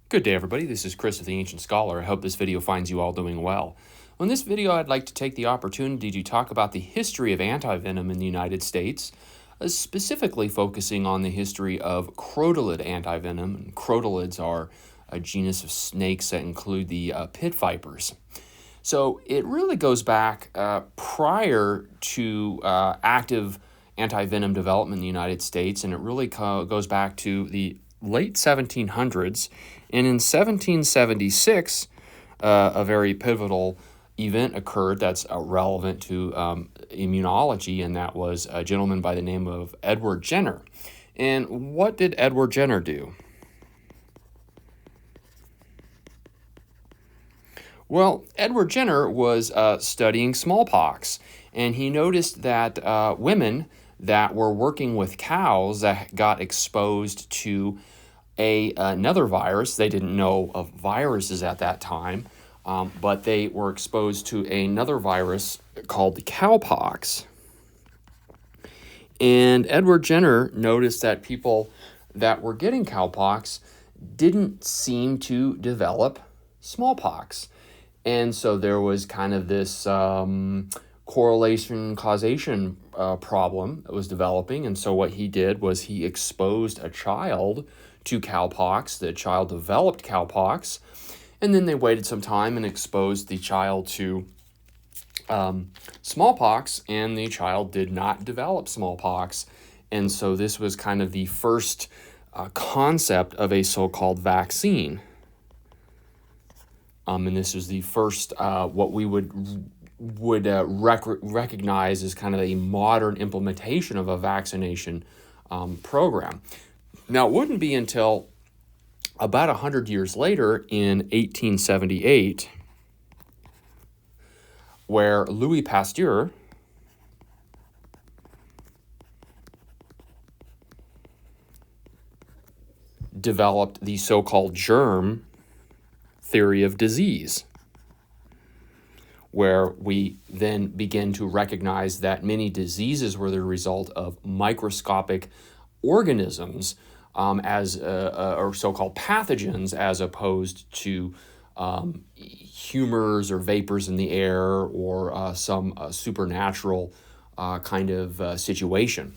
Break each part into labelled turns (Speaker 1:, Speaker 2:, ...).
Speaker 1: Good day, everybody. This is Chris of the Ancient Scholar. I hope this video finds you all doing well. In this video, I'd like to take the opportunity to talk about the history of antivenom in the United States, specifically focusing on the history of crotalid antivenom. And crotalids are a genus of snakes that include the pit vipers. So it really goes back prior to active antivenom development in the United States, and it really goes back to the late 1700s. And in 1776, a very pivotal event occurred that's relevant to immunology, and that was a gentleman by the name of Edward Jenner. And what did Edward Jenner do? Well, Edward Jenner was studying smallpox, and he noticed that women that were working with cows that got exposed to another virus. They didn't know of viruses at that time, but they were exposed to another virus called the cowpox. And Edward Jenner noticed that people that were getting cowpox didn't seem to develop smallpox. And so there was kind of this correlation causation problem that was developing. And so what he did was he exposed a child to cowpox. The child developed cowpox, and then they waited some time and exposed the child to smallpox, and the child did not develop smallpox. And so this was kind of the first concept of a so-called vaccine. And this was the first what we would recognize as kind of a modern implementation of a vaccination program. Now, it wouldn't be until about 100 years later, in 1878, where Louis Pasteur developed the so-called germ theory of disease, where we then begin to recognize that many diseases were the result of microscopic organisms or so-called pathogens, as opposed to humors or vapors in the air or some supernatural kind of situation.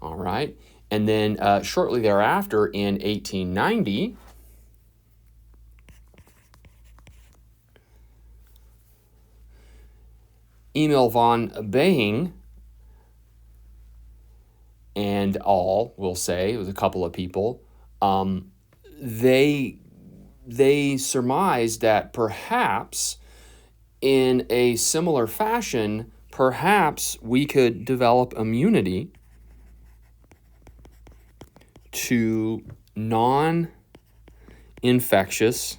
Speaker 1: All right. And then shortly thereafter, in 1890, Emil von Behing and all, we'll say, it was a couple of people, they surmised that perhaps in a similar fashion, perhaps we could develop immunity to non-infectious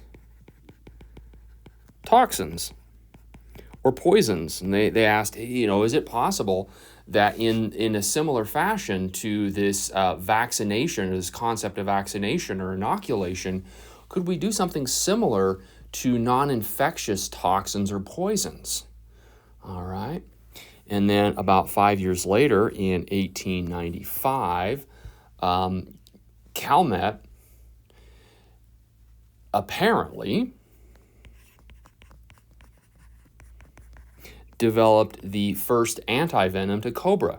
Speaker 1: toxins or poisons. And they asked, is it possible that in a similar fashion to this vaccination, or this concept of vaccination or inoculation, could we do something similar to non-infectious toxins or poisons? All right. And then about 5 years later, in 1895, Calmette apparently developed the first antivenom to cobra.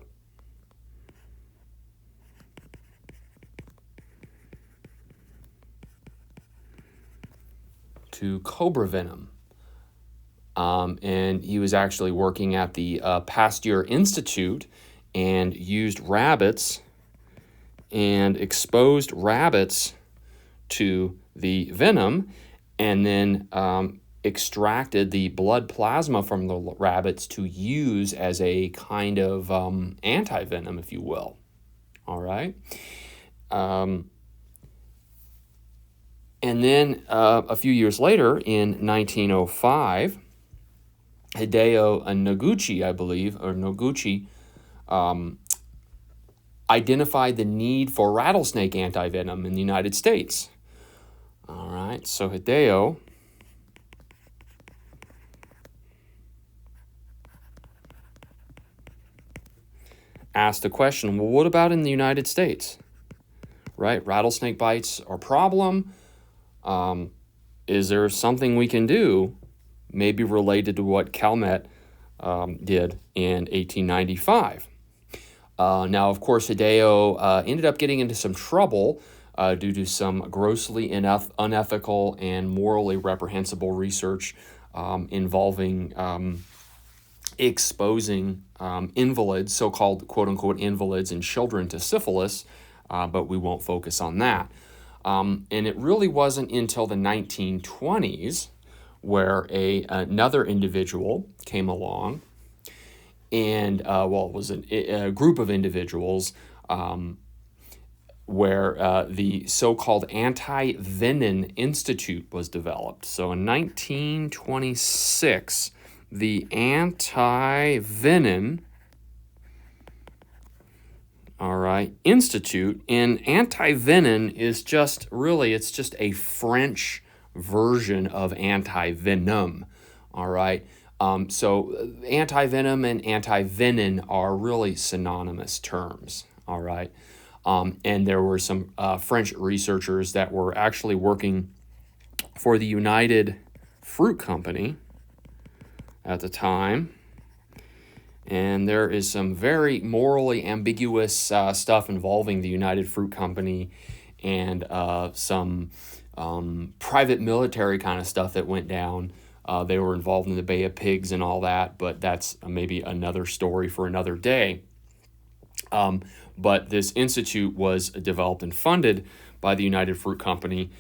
Speaker 1: To cobra venom. And he was actually working at the Pasteur Institute and used rabbits and exposed rabbits to the venom, and then extracted the blood plasma from the rabbits to use as a kind of antivenom, if you will. All right. And then a few years later, in 1905, Hideo Noguchi, I believe, or Noguchi, identified the need for rattlesnake antivenom in the United States. All right, so Hideo asked the question, well, what about in the United States? Right? Rattlesnake bites are a problem. Is there something we can do, maybe related to what Calmet did in 1895? Now, of course, Hideo ended up getting into some trouble due to some grossly unethical and morally reprehensible research involving exposing invalids, so-called quote-unquote invalids and children, to syphilis, but we won't focus on that. And it really wasn't until the 1920s where another individual came along, and it was a group of individuals where the so-called Antivenom Institute was developed. So in 1926, the Antivenom Institute, and antivenin is just a French version of antivenom. All right. So antivenom and antivenin are really synonymous terms. All right. And there were some French researchers that were actually working for the United Fruit Company at the time. And there is some very morally ambiguous stuff involving the United Fruit Company and some private military kind of stuff that went down. They were involved in the Bay of Pigs and all that, but that's maybe another story for another day. But this institute was developed and funded by the United Fruit Company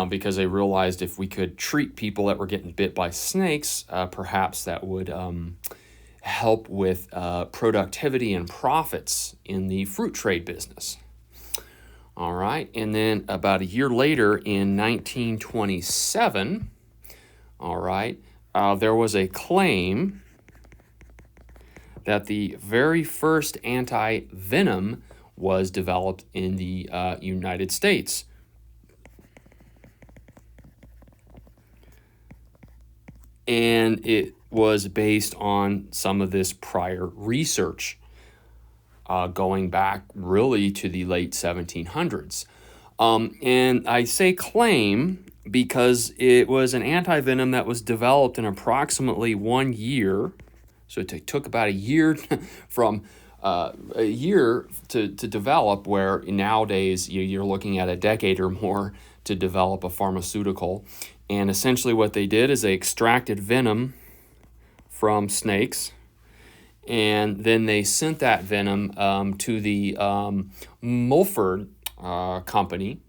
Speaker 1: because they realized if we could treat people that were getting bit by snakes, perhaps that would help with productivity and profits in the fruit trade business. All right, and then about a year later in 1927, all right, there was a claim that the very first antivenom was developed in the United States. And it was based on some of this prior research going back really to the late 1700s. And I say claim because it was an antivenom that was developed in approximately 1 year. So it took about a year from a year to develop, where nowadays you're looking at a decade or more to develop a pharmaceutical. And essentially what they did is they extracted venom from snakes, and then they sent that venom to the Mulford company.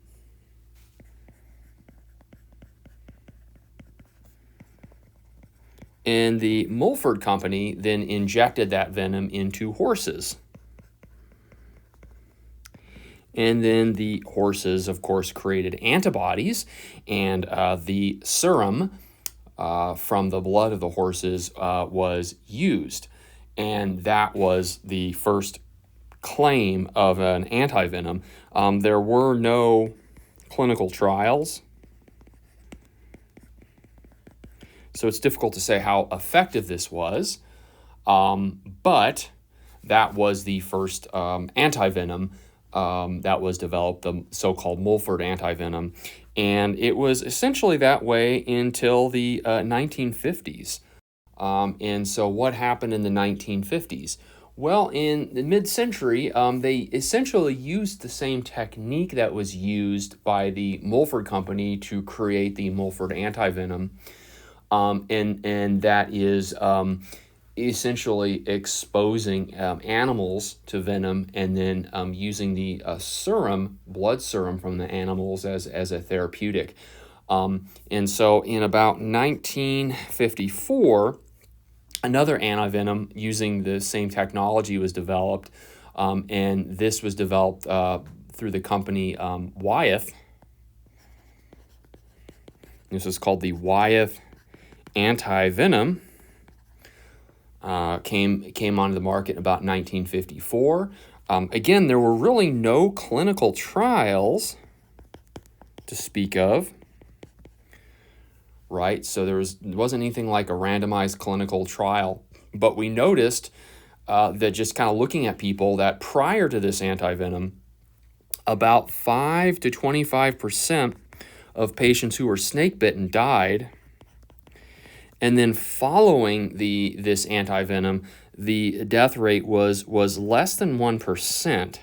Speaker 1: And the Mulford company then injected that venom into horses. And then the horses, of course, created antibodies, and the serum from the blood of the horses was used. And that was the first claim of an antivenom. There were no clinical trials, so it's difficult to say how effective this was, but that was the first antivenom that was developed, the so-called Mulford antivenom, and it was essentially that way until the 1950s. And so what happened in the 1950s? Well, in the mid-century, they essentially used the same technique that was used by the Mulford company to create the Mulford antivenom, and that is essentially exposing animals to venom and then using the blood serum from the animals as a therapeutic. And so in about 1954, another antivenom using the same technology was developed, and this was developed through the company Wyeth. This is called the Wyeth Antivenom. Came onto the market in about 1954. Again, there were really no clinical trials to speak of, right? So there wasn't anything like a randomized clinical trial, but we noticed that just kind of looking at people that prior to this antivenom, about 5 to 25% of patients who were snake bitten died. And then following this antivenom, the death rate was less than 1%.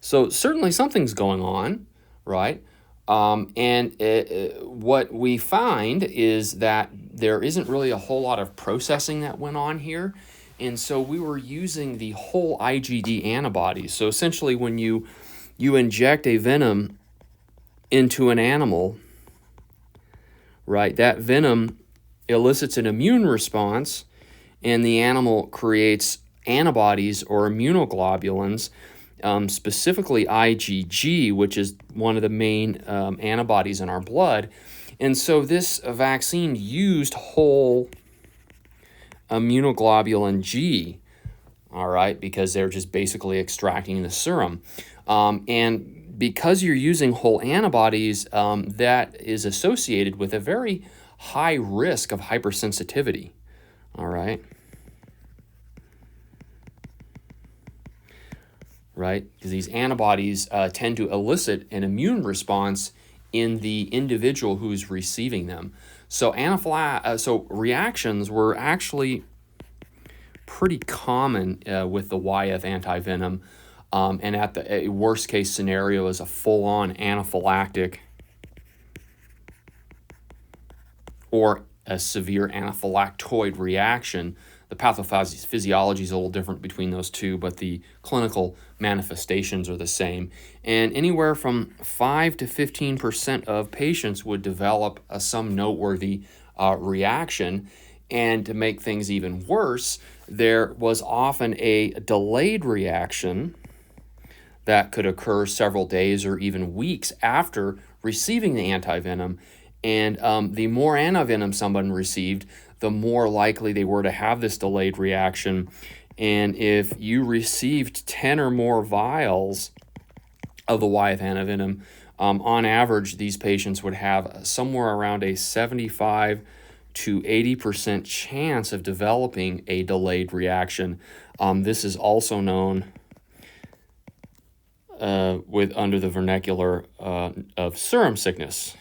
Speaker 1: So certainly something's going on, right? What we find is that there isn't really a whole lot of processing that went on here. And so we were using the whole IgD antibodies. So essentially when you inject a venom into an animal, right, that venom elicits an immune response, and the animal creates antibodies or immunoglobulins, specifically IgG, which is one of the main antibodies in our blood. And so this vaccine used whole immunoglobulin G, all right, because they're just basically extracting the serum. And because you're using whole antibodies, that is associated with a very high risk of hypersensitivity, all right? Right? Because these antibodies tend to elicit an immune response in the individual who's receiving them. So reactions were actually pretty common with the YF antivenom, and at the worst case scenario is a full-on anaphylactic or a severe anaphylactoid reaction. The pathophysiology is a little different between those two, but the clinical manifestations are the same. And anywhere from 5 to 15% of patients would develop some noteworthy reaction. And to make things even worse, there was often a delayed reaction that could occur several days or even weeks after receiving the antivenom. And the more antivenom someone received, the more likely they were to have this delayed reaction. And if you received 10 or more vials of the YF antivenom, on average, these patients would have somewhere around a 75 to 80% chance of developing a delayed reaction. This is also known under the vernacular of serum sickness.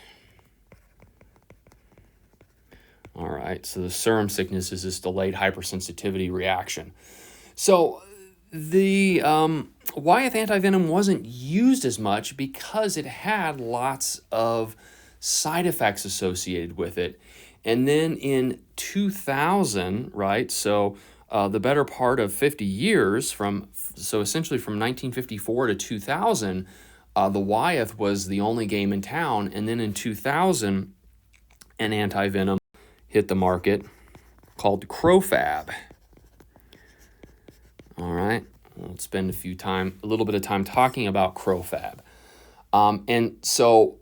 Speaker 1: All right, so the serum sickness is this delayed hypersensitivity reaction. So the YF antivenom wasn't used as much because it had lots of side effects associated with it. And then in 2000, right, so the better part of 50 years, so essentially from 1954 to 2000, the YF was the only game in town. And then in 2000, an antivenom hit the market called Crofab. All right, let's spend a little bit of time talking about Crofab. And so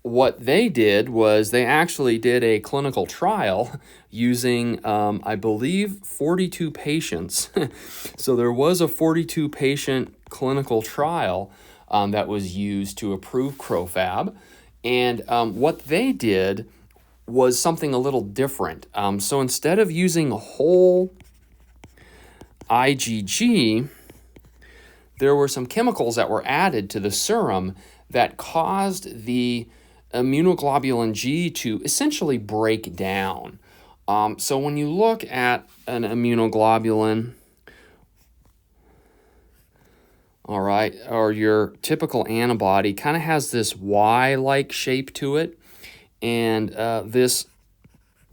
Speaker 1: what they did was they actually did a clinical trial using, I believe, 42 patients. So there was a 42 patient clinical trial that was used to approve Crofab. And what they did was something a little different. So instead of using whole IgG, there were some chemicals that were added to the serum that caused the immunoglobulin G to essentially break down. So when you look at an immunoglobulin, all right, or your typical antibody, kind of has this Y-like shape to it. And this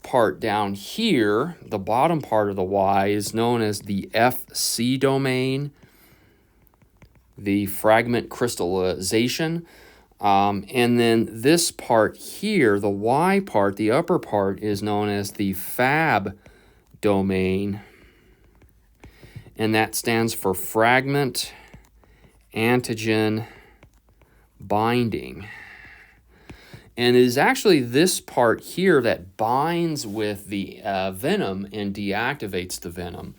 Speaker 1: part down here, the bottom part of the Y, is known as the Fc domain, the fragment crystallization. And then this part here, the Y part, the upper part, is known as the Fab domain. And that stands for fragment antigen binding. And it is actually this part here that binds with the venom and deactivates the venom.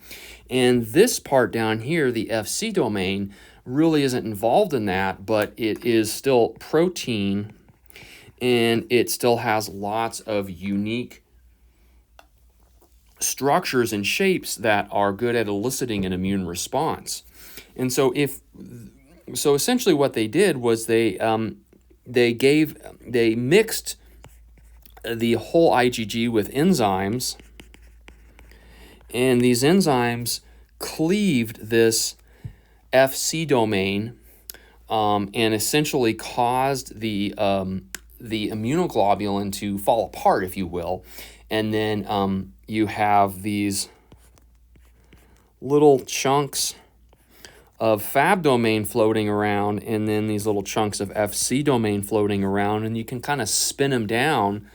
Speaker 1: And this part down here, the Fc domain, really isn't involved in that, but it is still protein, and it still has lots of unique structures and shapes that are good at eliciting an immune response. And so essentially what they did was they they mixed the whole IgG with enzymes, and these enzymes cleaved this Fc domain and essentially caused the immunoglobulin to fall apart, if you will. And then you have these little chunks of Fab domain floating around, and then these little chunks of Fc domain floating around, and you can kind of spin them down,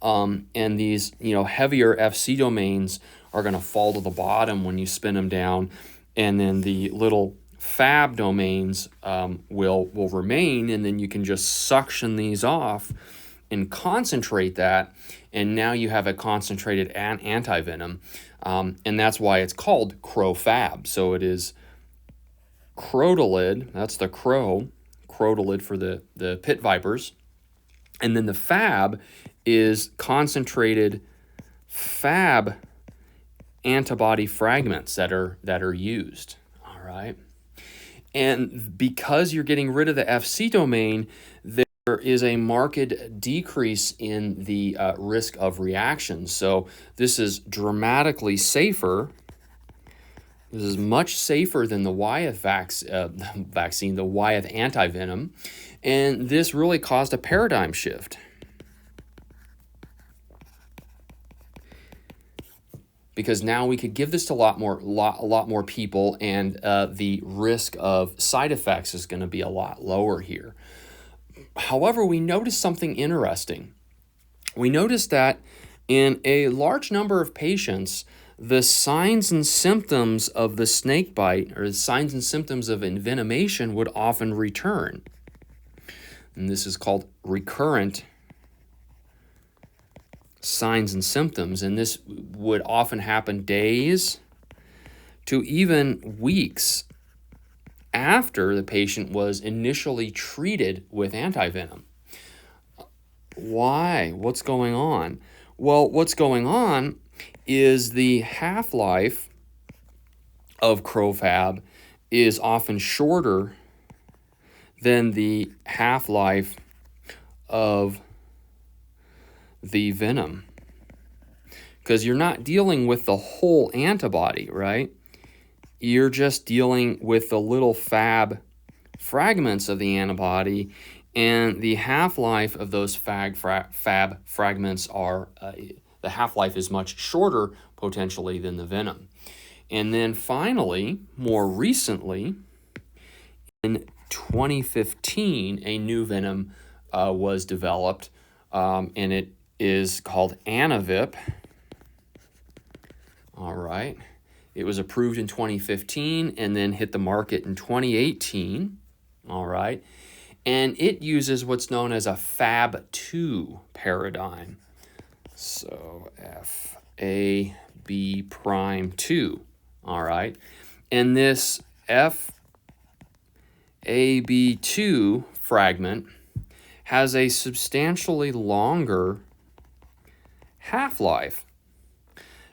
Speaker 1: and these heavier Fc domains are going to fall to the bottom when you spin them down, and then the little Fab domains will remain, and then you can just suction these off and concentrate that, and now you have a concentrated antivenom, and that's why it's called CroFab. So it is crotalid, that's the crotalid for the pit vipers, and then the Fab is concentrated Fab antibody fragments that are used. All right. And because you're getting rid of the Fc domain, there is a marked decrease in the risk of reactions. So this is dramatically safer. This is much safer than the Wyeth vaccine, the Wyeth antivenom. And this really caused a paradigm shift. Because now we could give this to a lot more people, and the risk of side effects is going to be a lot lower here. However, we noticed something interesting. We noticed that in a large number of patients, the signs and symptoms of the snake bite, or the signs and symptoms of envenomation, would often return. And this is called recurrent signs and symptoms, and this would often happen days to even weeks after the patient was initially treated with antivenom. Why? What's going on? Well, what's going on is the half-life of CroFab is often shorter than the half-life of the venom, because you're not dealing with the whole antibody, right? You're just dealing with the little Fab fragments of the antibody, and the half-life of those Fab fragments are, the half-life is much shorter potentially than the venom. And then finally, more recently, in 2015, a new venom was developed, and it is called Antivip. All right. It was approved in 2015 and then hit the market in 2018. All right. And it uses what's known as a Fab2 paradigm. So FAB prime 2. All right. And this FAB2 fragment has a substantially longer half-life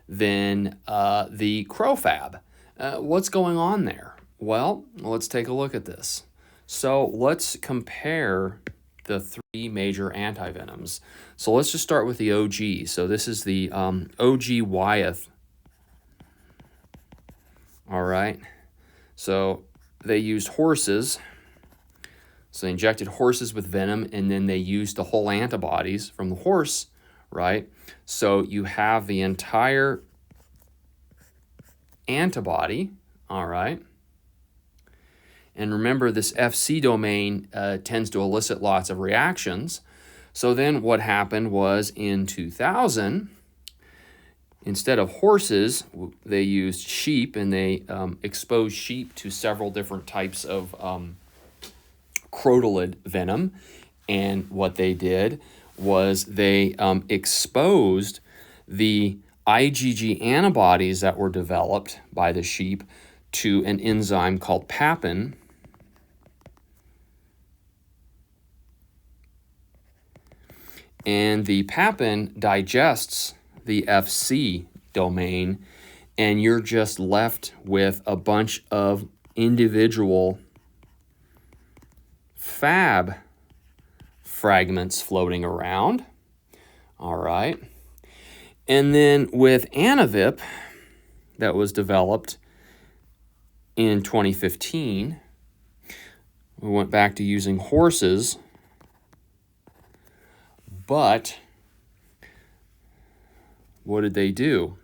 Speaker 1: than the CroFab. What's going on there? Well, let's take a look at this. So let's compare the three major antivenoms. So let's just start with the OG. So this is the OG Wyeth. All right. So they used horses. So they injected horses with venom, and then they used the whole antibodies from the horse, right? So you have the entire antibody, all right? And remember, this Fc domain tends to elicit lots of reactions. So then what happened was in 2000, instead of horses, they used sheep, and they exposed sheep to several different types of crotalid venom. And what they did was they exposed the IgG antibodies that were developed by the sheep to an enzyme called papin. And the papin digests the Fc domain, and you're just left with a bunch of individual Fab fragments floating around. All right. And then with Antivip, that was developed in 2015, we went back to using horses, but what did they do?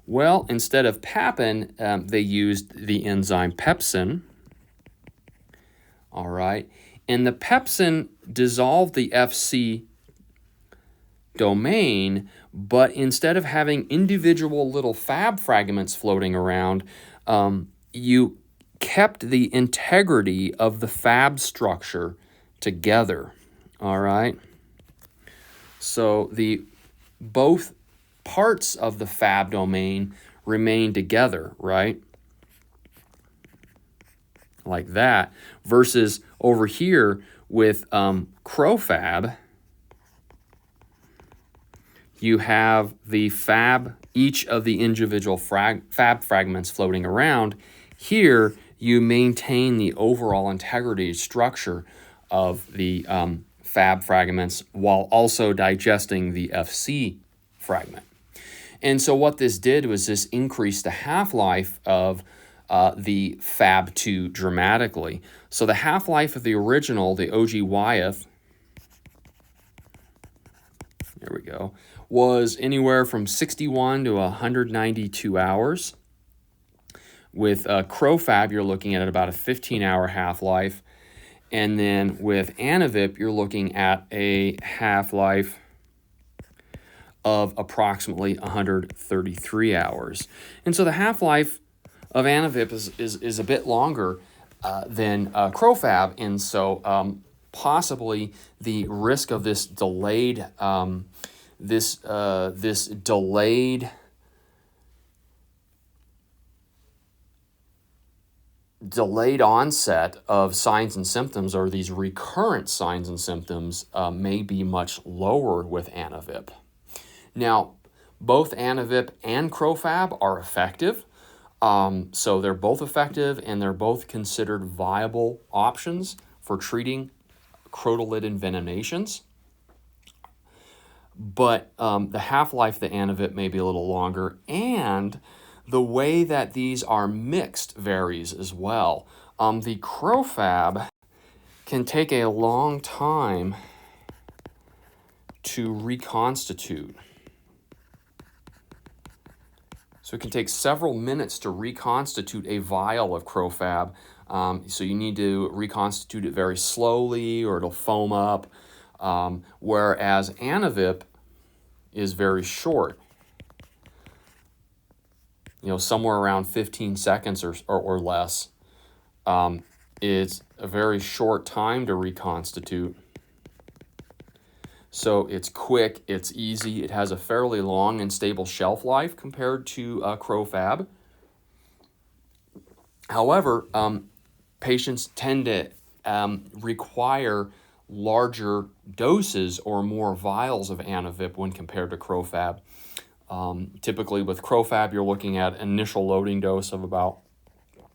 Speaker 1: Well, instead of papin, they used the enzyme pepsin. All right. And the pepsin dissolved the Fc domain, but instead of having individual little Fab fragments floating around, you kept the integrity of the Fab structure together. All right. So both parts of the Fab domain remain together, right? Like that, versus over here with CroFab, you have the Fab, each of the individual Fab fragments floating around. Here, you maintain the overall integrity structure of the Fab fragments while also digesting the Fc fragment. And so what this did was this increased the half-life of the Fab2 dramatically. So the half-life of the original, the OG Wyeth, there we go, was anywhere from 61 to 192 hours. With CroFab, you're looking at about a 15-hour half-life. And then with Antivip, you're looking at a half-life of approximately 133 hours. And so the half-life of Antivip is a bit longer than CroFab, and so possibly the risk of this delayed delayed onset of signs and symptoms, or these recurrent signs and symptoms, may be much lower with Antivip. Now, both Antivip and CroFab are effective. So they're both effective, and they're both considered viable options for treating crotalid envenomations. But the half-life of the Antivip may be a little longer, and the way that these are mixed varies as well. The CroFab can take a long time to reconstitute. So it can take several minutes to reconstitute a vial of CroFab. So you need to reconstitute it very slowly, or it'll foam up. Whereas Antivip is very short. Somewhere around 15 seconds or less. It's a very short time to reconstitute. So it's quick, it's easy, it has a fairly long and stable shelf life compared to CroFab. However, patients tend to require larger doses or more vials of Antivip when compared to CroFab. Typically with CroFab, you're looking at an initial loading dose of about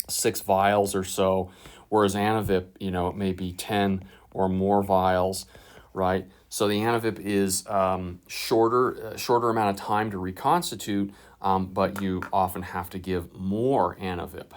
Speaker 1: 6 vials or so, whereas Antivip, it may be 10 or more vials, right? So the Antivip is shorter amount of time to reconstitute, but you often have to give more Antivip.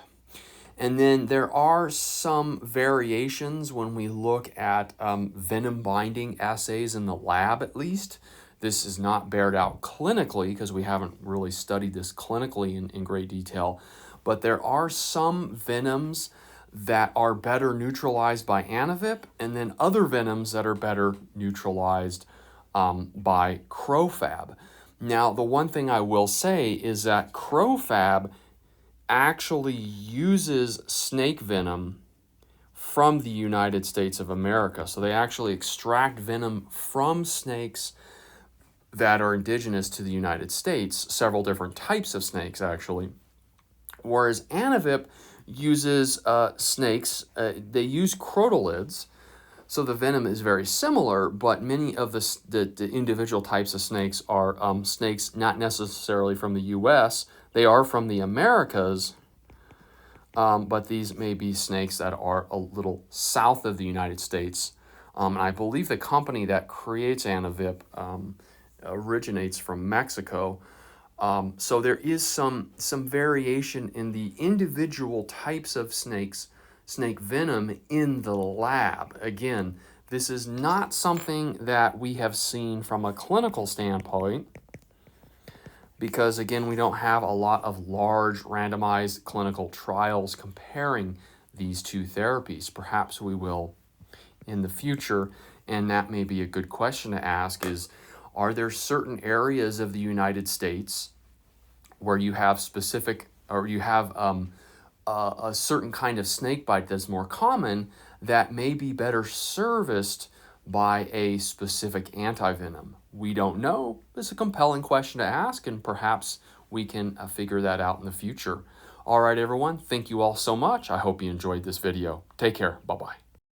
Speaker 1: And then there are some variations when we look at venom binding assays in the lab, at least. This is not bared out clinically because we haven't really studied this clinically in great detail, but there are some venoms that are better neutralized by Antivip, and then other venoms that are better neutralized by CroFab. Now, the one thing I will say is that CroFab actually uses snake venom from the United States of America. So they actually extract venom from snakes that are indigenous to the United States, several different types of snakes actually. Whereas Antivip uses snakes, they use crotalids, so the venom is very similar, but many of the individual types of snakes are snakes not necessarily from the U.S., they are from the Americas, but these may be snakes that are a little south of the United States, And I believe the company that creates Antivip originates from Mexico. So there is some variation in the individual types of snake venom in the lab. Again, this is not something that we have seen from a clinical standpoint, because again, we don't have a lot of large randomized clinical trials comparing these two therapies. Perhaps we will in the future, and that may be a good question to ask is, are there certain areas of the United States where you have specific, or you have a certain kind of snake bite that's more common that may be better serviced by a specific antivenom? We don't know. It's a compelling question to ask, and perhaps we can figure that out in the future. All right, everyone, thank you all so much. I hope you enjoyed this video. Take care. Bye-bye.